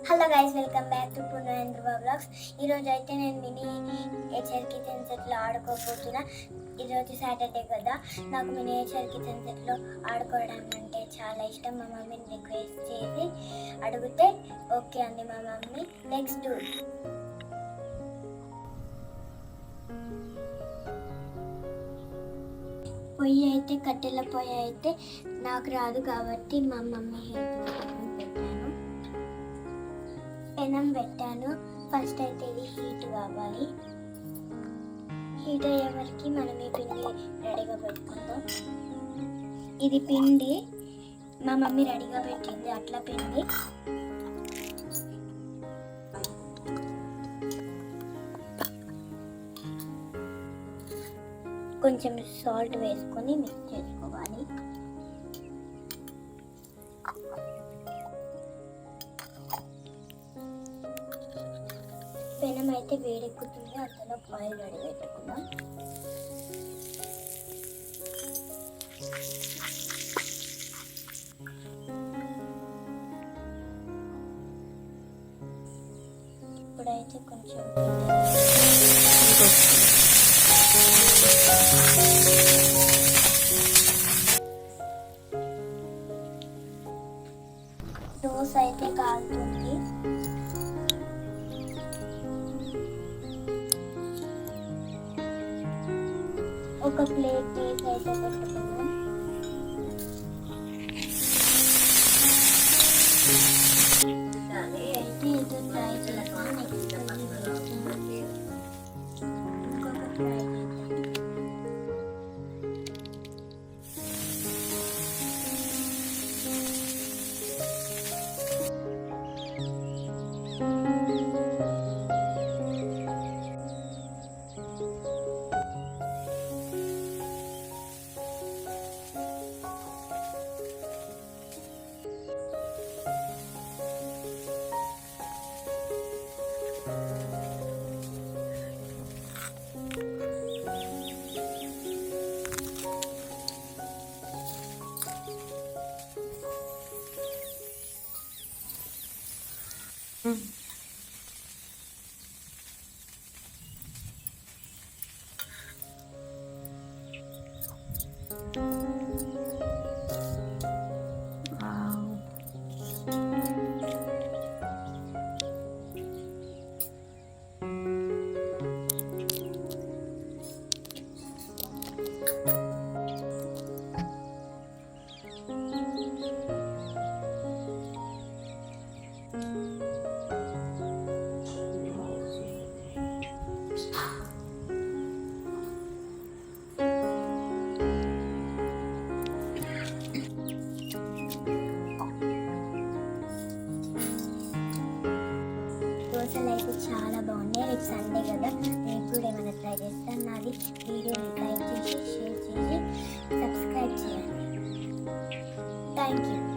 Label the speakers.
Speaker 1: Hello guys, welcome back to Purna and Dhruva blogs. ఈరోజు అయితే నేను మినీ హెచ్ఆర్ కిచెన్ సెట్లో ఆడుకోబోతున్నా. ఈరోజు సాటర్డే కదా, నాకు మినీ హెచ్ఆర్ కిచెన్ సెట్లో ఆడుకోవడం అంటే చాలా ఇష్టం. మా మమ్మీని రిక్వెస్ట్ చేసి అడిగితే ఓకే అండి మా మమ్మీ. నెక్స్ట్ పొయ్యి అయితే కట్టెల పొయ్యి అయితే నాకు రాదు కాబట్టి మా మమ్మీ పెట్టాను. పెనం పెట్టాను. ఫస్ట్ అయితే ఇది హీట్ కావాలి. హీట్ అయ్యే వరకు మనం ఈ పిండి రెడీగా పెట్టుకుందాం. ఇది పిండి మా మమ్మీ రెడీగా పెట్టింది, అట్లా పిండి. కొంచెం సాల్ట్ వేసుకొని మిక్స్ చేసుకోవాలి. పెనం అయితే వేడెక్కుతుంది, అందులో ఆయిల్ రెడీ పెట్టుకుందాం. ఇప్పుడైతే కొంచెం దోశ అయితే కాలుతుంది. ఒక ప్లేట్ తీసి అయితే పెట్టుకున్నాం. అయితే ఇది ట్రై చేస్తాం. ఇంకొక ట్రై చేద్దాం. దోశలు అయితే చాలా బాగున్నాయి. రేపు సండే కదా, నేను కూడా ఏమైనా ట్రై చేస్తాను. నాది వీడియోని లైక్ చేసి షేర్ చేసి సబ్స్క్రైబ్ చేయండి. Thank you.